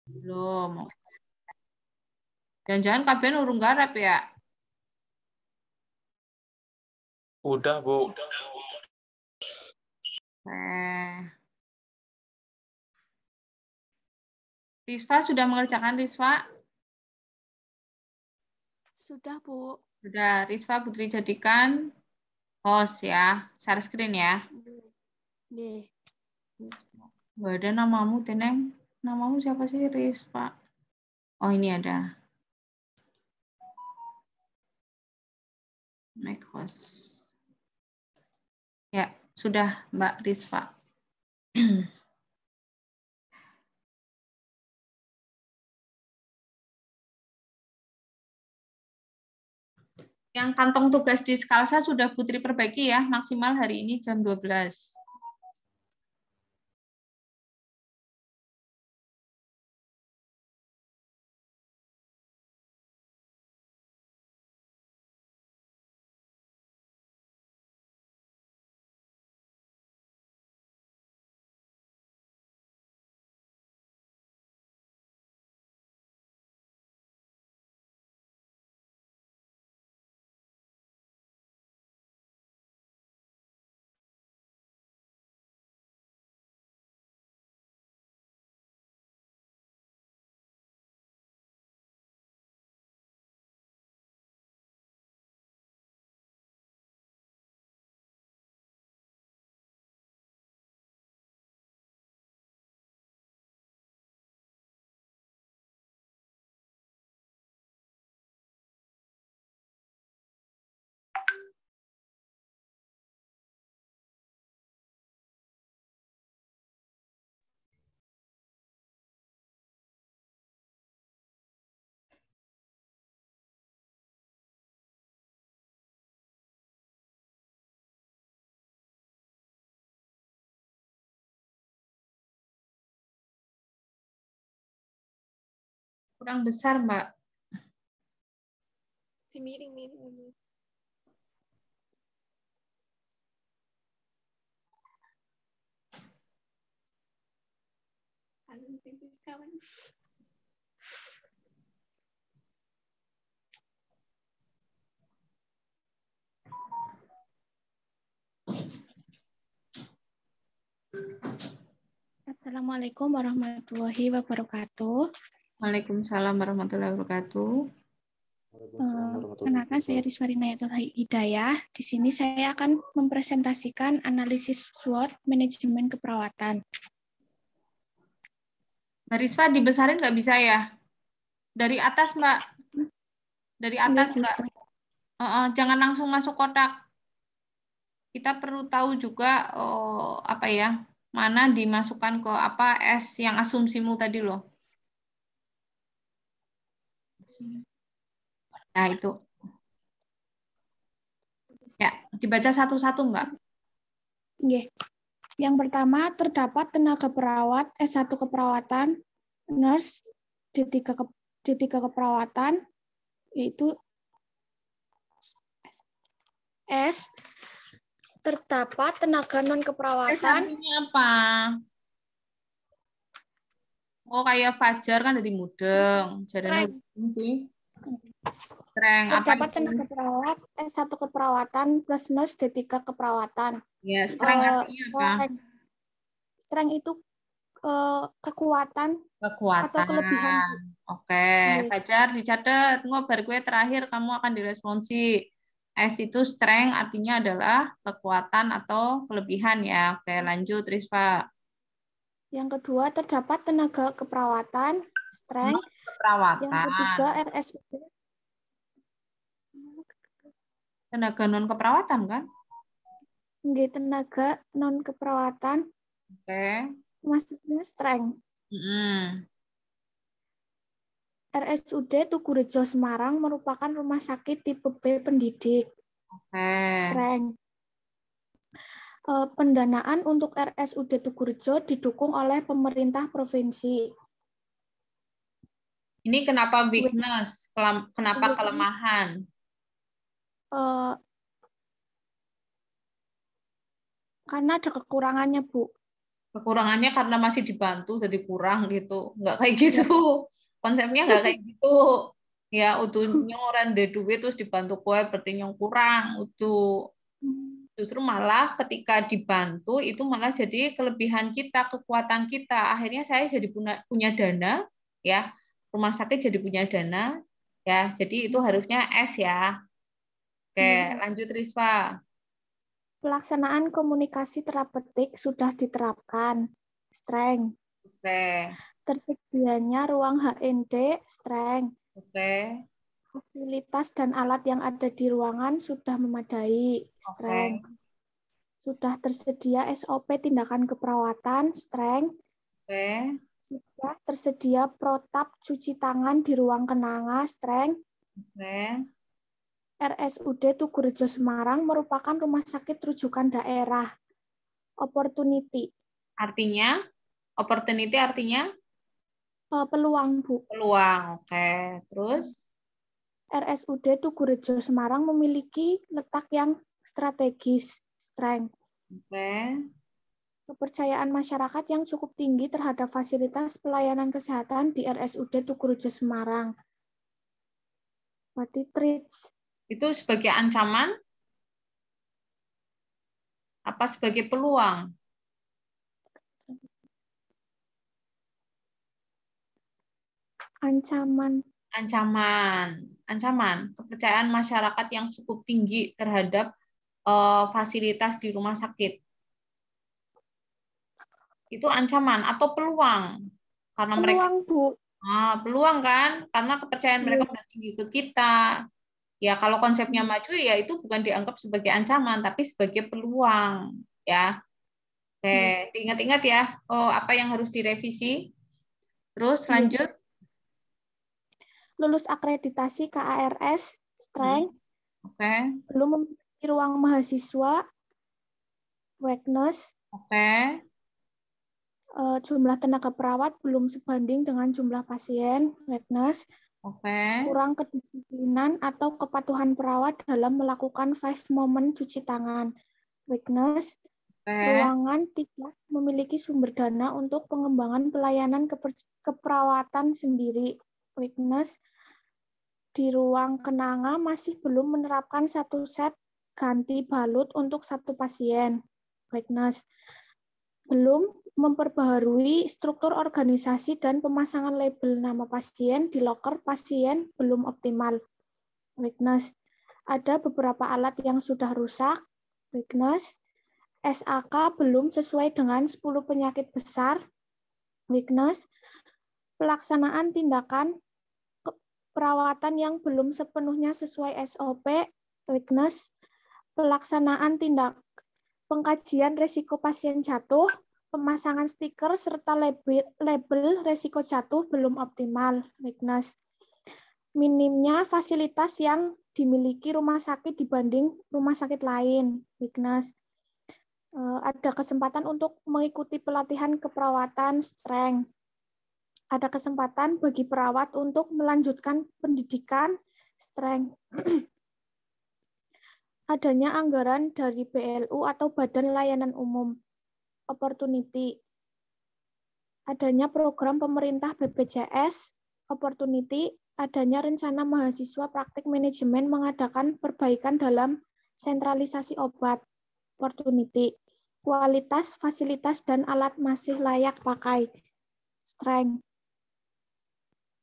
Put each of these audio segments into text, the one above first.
Belum. Jangan-jangan kabeh urung garap ya? Udah, Bu. Risva sudah mengerjakan, Risva? Sudah, Bu. Sudah. Risva Putri jadikan host ya. Share screen ya. Nih. Nggak ada namamu, Teneng. Namamu siapa sih, Risva? Oh, ini ada. Make host. Ya, sudah Mbak Risva. Yang kantong tugas di Skalsa sudah Putri perbaiki ya, maksimal hari ini jam 12. Kurang besar, Mbak. Miring. Assalamualaikum warahmatullahi wabarakatuh. Waalaikumsalam warahmatullahi wabarakatuh. Kenalkan saya Riswa Rinayatul Hidayah. Di sini saya akan mempresentasikan analisis SWOT manajemen keperawatan. Mbak Risva dibesarin nggak bisa ya? Dari atas, Mbak. Dari atas, Mbak. Jangan langsung masuk kotak. Kita perlu tahu juga apa ya, mana dimasukkan ke apa S yang asumsimu tadi loh. Nah, itu. Ya, dibaca satu-satu, Mbak. Oke. Yang pertama, terdapat tenaga perawat S1 keperawatan, nurse, D3 keperawatan, yaitu S. Terdapat tenaga non keperawatan. Artinya apa? Oh, kayak Fajar kan jadi mudeng. Jadinya sih. Terdapat tenaga perawat S1 keperawatan plus nurse D3 keperawatan. Ya, strength artinya apa? Strength itu kekuatan atau kelebihan. Oke, Fajar dicatat. Ngobar gue terakhir kamu akan diresponsi. S itu strength artinya adalah kekuatan atau kelebihan ya. Oke, lanjut Risva. Yang kedua, terdapat tenaga keperawatan, strength. Keperawatan. Yang ketiga, RSUD. Tenaga non keperawatan kan? Enggak, tenaga non keperawatan. Oke. Maksudnya strength. RSUD Tugu Rejo Semarang merupakan rumah sakit tipe B pendidik. Strength. Pendanaan untuk RSUD Tugu Rejo didukung oleh pemerintah provinsi. Ini kenapa weakness? Kenapa kelemahan? Karena ada kekurangannya, Bu. Kekurangannya karena masih dibantu jadi kurang gitu. Nggak kayak gitu. Konsepnya nggak kayak gitu. Ya, utuhnya orang ada duit terus dibantu kue berarti yang kurang. Utuh. Justru malah ketika dibantu itu malah jadi kelebihan kita, kekuatan kita. Akhirnya saya jadi punya dana, ya. Rumah sakit jadi punya dana, ya. Jadi itu harusnya S ya. Oke, lanjut Rispa. Pelaksanaan komunikasi terapeutik sudah diterapkan. Strength. Oke. Tersedianya ruang HND, strength. Oke. Fasilitas dan alat yang ada di ruangan sudah memadai, strength. Oke. Sudah tersedia SOP tindakan keperawatan, strength. Oke. Sudah tersedia protap cuci tangan di ruang kenanga, strength. Oke. RSUD Tugurejo Semarang merupakan rumah sakit rujukan daerah. Opportunity. Artinya, opportunity artinya Peluang, Bu. peluang. Oke. Terus? RSUD Tugurejo Semarang memiliki letak yang strategis, strength. Oke. Kepercayaan masyarakat yang cukup tinggi terhadap fasilitas pelayanan kesehatan di RSUD Tugurejo Semarang. Berarti threats. Itu sebagai ancaman? Apa sebagai peluang? Ancaman. Ancaman. Kepercayaan masyarakat yang cukup tinggi terhadap fasilitas di rumah sakit. Itu ancaman atau peluang? Karena Peluang, Bu. peluang kan? Karena kepercayaan mereka udah tinggi ke kita. Ya, kalau konsepnya maju ya itu bukan dianggap sebagai ancaman, tapi sebagai peluang, ya. Oke, diingat-ingat ya. Oh, apa yang harus direvisi? Terus lanjut. Lulus akreditasi KARS, strength. Oke. Belum memiliki ruang mahasiswa, weakness. Oke. Jumlah tenaga perawat belum sebanding dengan jumlah pasien, weakness. Oke. Kurang kedisiplinan atau kepatuhan perawat dalam melakukan 5 moment cuci tangan, weakness. Ruangan tidak memiliki sumber dana untuk pengembangan pelayanan keperawatan sendiri, weakness. Di ruang kenanga masih belum menerapkan satu set ganti balut untuk satu pasien, weakness. Belum memperbaharui struktur organisasi dan pemasangan label nama pasien di loker pasien belum optimal, weakness. Ada beberapa alat yang sudah rusak, weakness. SAK belum sesuai dengan 10 penyakit besar, weakness. Pelaksanaan tindakan perawatan yang belum sepenuhnya sesuai SOP, weakness. Pelaksanaan tindak pengkajian risiko pasien jatuh, pemasangan stiker serta label risiko jatuh belum optimal, weakness. Minimnya fasilitas yang dimiliki rumah sakit dibanding rumah sakit lain, weakness. Ada kesempatan untuk mengikuti pelatihan keperawatan, strength. Ada kesempatan bagi perawat untuk melanjutkan pendidikan, strength. Adanya anggaran dari BLU atau Badan Layanan Umum, opportunity. Adanya program pemerintah BPJS, opportunity. Adanya rencana mahasiswa praktik manajemen mengadakan perbaikan dalam sentralisasi obat, opportunity. Kualitas, fasilitas, dan alat masih layak pakai, strength.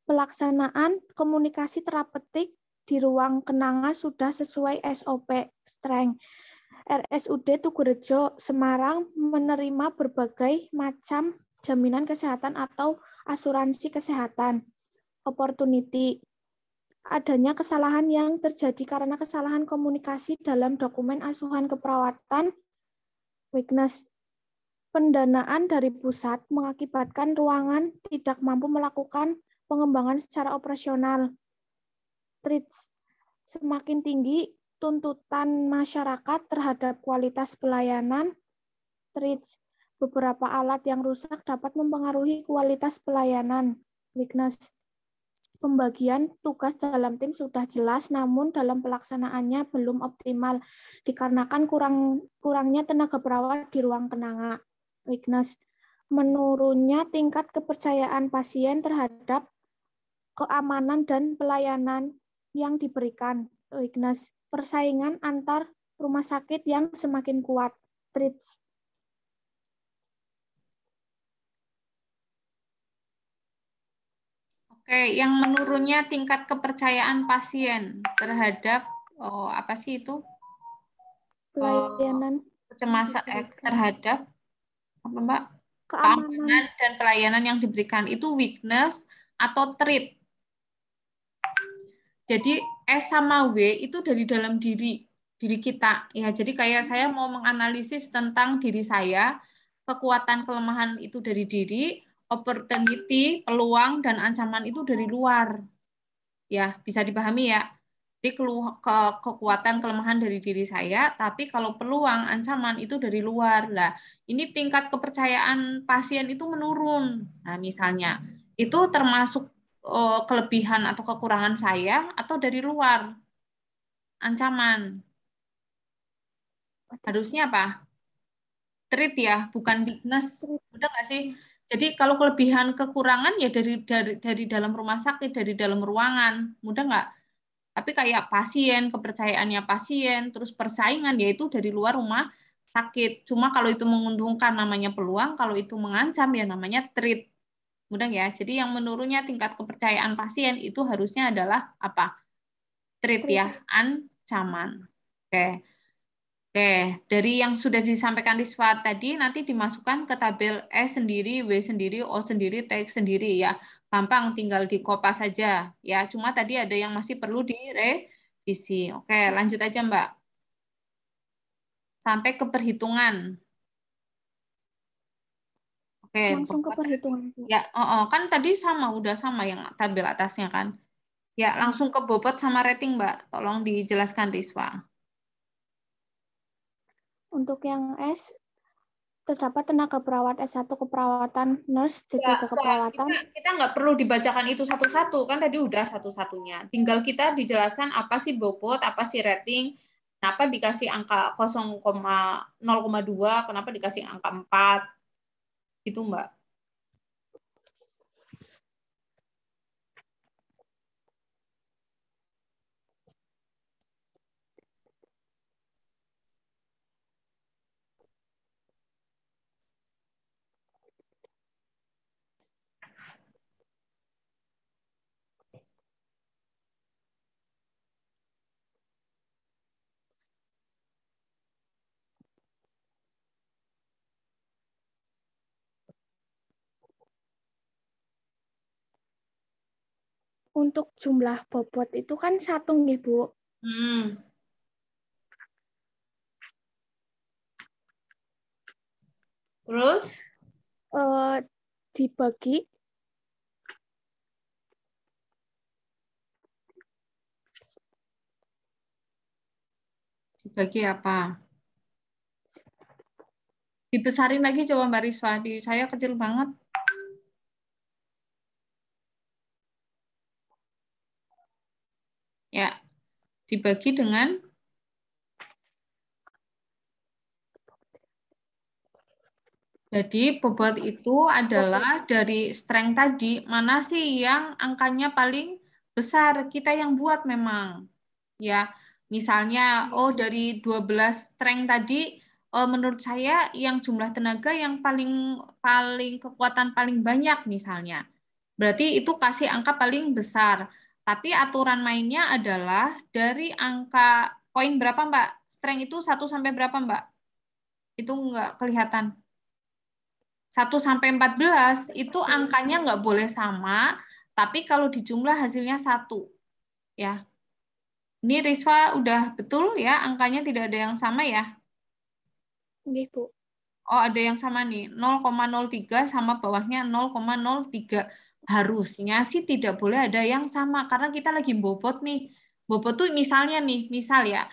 Pelaksanaan komunikasi terapeutik di ruang kenanga sudah sesuai SOP, strength. RSUD Tugurejo Semarang menerima berbagai macam jaminan kesehatan atau asuransi kesehatan, opportunity. Adanya kesalahan yang terjadi karena kesalahan komunikasi dalam dokumen asuhan keperawatan, weakness. Pendanaan dari pusat mengakibatkan ruangan tidak mampu melakukan pengembangan secara operasional. Threats. Semakin tinggi tuntutan masyarakat terhadap kualitas pelayanan. Threats. Beberapa alat yang rusak dapat mempengaruhi kualitas pelayanan, weakness. Pembagian tugas dalam tim sudah jelas, namun dalam pelaksanaannya belum optimal dikarenakan kurangnya tenaga perawat di ruang kenanga, weakness. menurunnya tingkat kepercayaan pasien terhadap keamanan dan pelayanan yang diberikan. Weakness, persaingan antar rumah sakit yang semakin kuat. Threats, Oke, yang menurunnya tingkat kepercayaan pasien terhadap apa sih itu? pelayanan Kecemasan terhadap apa, Mbak? keamanan Keamanan dan pelayanan yang diberikan itu weakness atau threat. Jadi S sama W itu dari dalam diri kita. Ya, jadi kayak saya mau menganalisis tentang diri saya, kekuatan kelemahan itu dari diri, opportunity, peluang dan ancaman itu dari luar. Ya, bisa dipahami ya. Jadi kekuatan kelemahan dari diri saya, tapi kalau peluang ancaman itu dari luar. Lah, ini tingkat kepercayaan pasien itu menurun. Nah, misalnya itu termasuk kelebihan atau kekurangan saya atau dari luar ancaman. Harusnya apa? Treat ya, bukan weakness. Udah nggak sih? Jadi kalau kelebihan kekurangan ya dari dalam rumah sakit, dari dalam ruangan. Mudah nggak? Tapi kayak pasien, kepercayaannya pasien, terus persaingan yaitu dari luar rumah sakit. Cuma kalau itu menguntungkan namanya peluang, kalau itu mengancam ya namanya treat. Mudah ya. Jadi yang menurunnya tingkat kepercayaan pasien itu harusnya adalah apa? Treat ya, ancaman. Oke. Oke, dari yang sudah disampaikan Rizwa tadi nanti dimasukkan ke tabel E sendiri, W sendiri, O sendiri, T sendiri ya. Gampang tinggal dikopas saja ya. Cuma tadi ada yang masih perlu direvisi. Oke, lanjut aja Mbak. Sampai ke perhitungan. Oke, langsung ke perhitungan. ya, kan tadi udah sama yang tabel atasnya kan. Ya, langsung ke bobot sama rating Mbak. Tolong dijelaskan Rizwa. Untuk yang S, terdapat tenaga perawat S1 keperawatan, nurse D3 keperawatan. Kita nggak perlu dibacakan itu satu-satu, kan tadi udah satu-satunya. Tinggal kita dijelaskan apa sih bobot, apa sih rating, kenapa dikasih angka 0,2, kenapa dikasih angka 4, itu Mbak. Untuk jumlah bobot itu kan 1 nih, Bu. Terus? Dibagi apa? Dibesarin lagi coba Mbak Rizwa, di saya kecil banget. Ya, dibagi dengan jadi bobot itu adalah dari strength tadi, mana sih yang angkanya paling besar? Kita yang buat memang. Ya, misalnya dari 12 strength tadi menurut saya yang jumlah tenaga yang paling kekuatan paling banyak misalnya. Berarti itu kasih angka paling besar. Tapi aturan mainnya adalah dari angka poin berapa, Mbak? Strength itu 1 sampai berapa, Mbak? Itu nggak kelihatan. 1 sampai 14 itu angkanya nggak boleh sama, tapi kalau dijumlah hasilnya 1. Ya. Ini Rizwa udah betul ya, angkanya tidak ada yang sama ya? Nggih, Bu. Oh, ada yang sama nih, 0,03 sama bawahnya 0,03. Harusnya sih tidak boleh ada yang sama, karena kita lagi bobot nih. Bobot tuh misalnya nih, misal ya,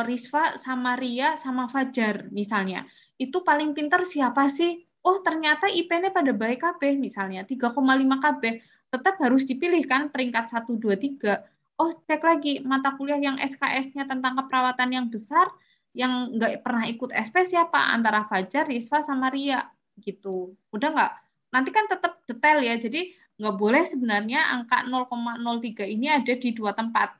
Rizwa sama Ria sama Fajar misalnya. Itu paling pintar siapa sih? Oh, ternyata IP-nya pada baik KB misalnya, 3,5 KB. Tetap harus dipilih kan peringkat 1, 2, 3. Oh, cek lagi mata kuliah yang SKS-nya tentang keperawatan yang besar, yang nggak pernah ikut SP siapa? Antara Fajar, Rizwa, sama Ria. gitu. Udah nggak? Nanti kan tetap detail ya. Jadi nggak boleh sebenarnya angka 0,03 ini ada di dua tempat.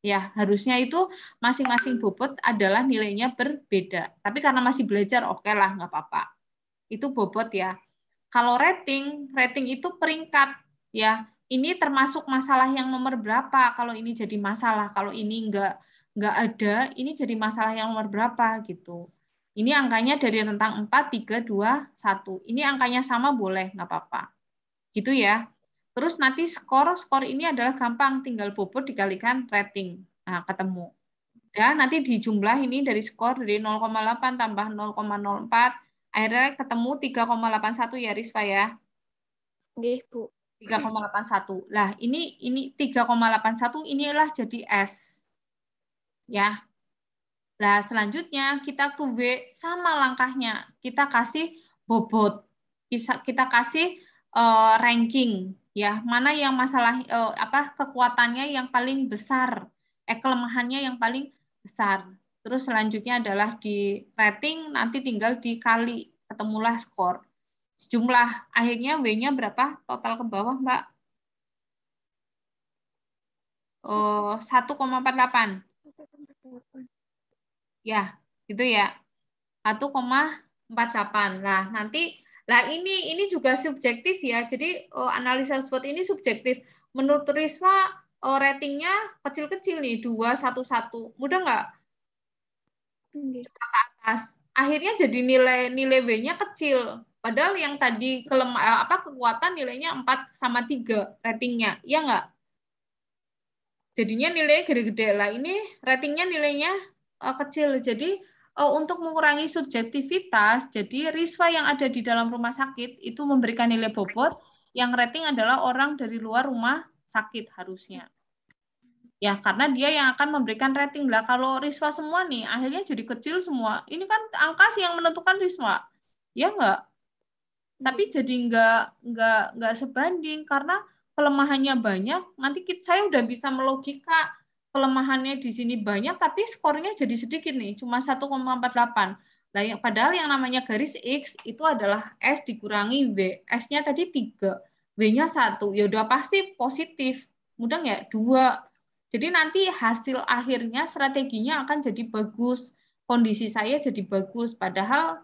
Ya, harusnya itu masing-masing bobot adalah nilainya berbeda. Tapi karena masih belajar, oke lah, nggak apa-apa. Itu bobot ya. Kalau rating itu peringkat ya. Ini termasuk masalah yang nomor berapa? Kalau ini jadi masalah, kalau ini nggak ada, ini jadi masalah yang nomor berapa gitu. Ini angkanya dari rentang 4, 3, 2, 1. Ini angkanya sama boleh, nggak apa-apa. Gitu ya. Terus nanti skor ini adalah gampang, tinggal bobot dikalikan rating. Nah, ketemu. Dan nanti dijumlah ini dari skor dari 0,8 tambah 0,04, akhirnya ketemu 3,81 ya Risva ya. Nggih, Bu. 3,81. Lah, ini 3,81 inilah jadi S. Ya. Nah, selanjutnya kita ke W sama langkahnya. Kita kasih bobot. Kita kasih ranking ya. Mana yang masalah kekuatannya yang paling besar, kelemahannya yang paling besar. Terus selanjutnya adalah di rating, nanti tinggal dikali, ketemulah skor. Jumlah akhirnya W-nya berapa? Total ke bawah, Mbak? 1,48. Ya, gitu ya. 1,48. Nah, nanti ini juga subjektif ya. Jadi analisa SWOT ini subjektif. Menurut Risma ratingnya kecil-kecil nih, 2, 1, 1. Mudah nggak? Coba ke atas. Akhirnya jadi nilai W-nya kecil. Padahal yang tadi kekuatan nilainya 4/3 ratingnya. Iya nggak? Jadinya nilainya gede-gede. Lah ini ratingnya nilainya kecil. Jadi untuk mengurangi subjektivitas, jadi Riswa yang ada di dalam rumah sakit itu memberikan nilai bobot, yang rating adalah orang dari luar rumah sakit harusnya. Ya, karena dia yang akan memberikan rating. Lah kalau Riswa semua nih, akhirnya jadi kecil semua. Ini kan angka sih yang menentukan Riswa. Ya enggak? Tapi jadi enggak sebanding karena kelemahannya banyak. Nanti saya udah bisa melogika kelemahannya di sini banyak, tapi skornya jadi sedikit nih, cuma 1,48. Nah, padahal yang namanya garis X itu adalah S dikurangi W. S-nya tadi 3, W-nya 1. Ya udah pasti positif. Mudah nggak? 2. Jadi nanti hasil akhirnya strateginya akan jadi bagus. Kondisi saya jadi bagus. Padahal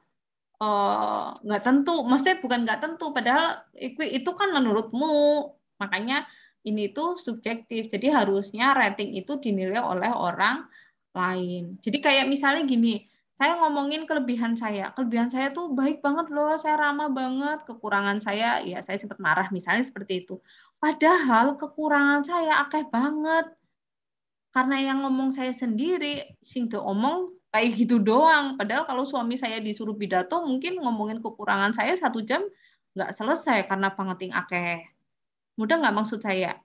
nggak tentu. Maksudnya bukan nggak tentu. Padahal itu kan menurutmu. Makanya ini tuh subjektif. Jadi harusnya rating itu dinilai oleh orang lain. Jadi kayak misalnya gini, saya ngomongin kelebihan saya. Kelebihan saya tuh baik banget loh, saya ramah banget. Kekurangan saya, ya saya sempat marah misalnya seperti itu. Padahal kekurangan saya akeh banget. Karena yang ngomong saya sendiri, sing omong kayak gitu doang. Padahal kalau suami saya disuruh pidato, mungkin ngomongin kekurangan saya 1 jam nggak selesai karena pengeting akeh. Mudah nggak maksud saya?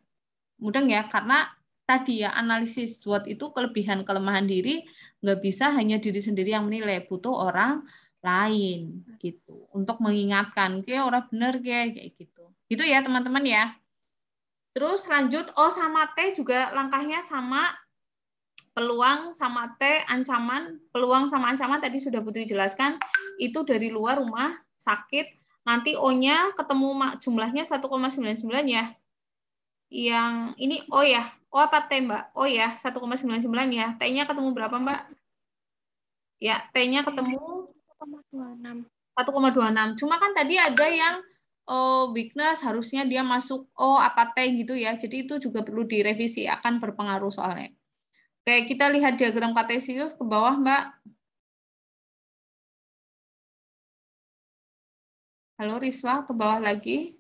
Mudah ya, karena tadi ya analisis SWOT itu kelebihan kelemahan diri nggak bisa hanya diri sendiri yang menilai, butuh orang lain gitu untuk mengingatkan kayak orang bener kayak gitu. Gitu ya teman-teman ya. Terus lanjut sama T juga langkahnya sama, peluang sama T ancaman. Peluang sama ancaman tadi sudah Putri jelaskan, itu dari luar rumah sakit. Nanti O-nya ketemu jumlahnya 1,99 ya. Yang ini O ya. O apa T, Mbak? O ya, 1,99 ya. T-nya ketemu berapa, Mbak? Ya, T-nya ketemu 1,26. Cuma kan tadi ada yang weakness, harusnya dia masuk O apa T gitu ya. Jadi itu juga perlu direvisi, akan berpengaruh soalnya. Oke, kita lihat diagram Cartesius ke bawah, Mbak. Halo Riswa, ke bawah lagi.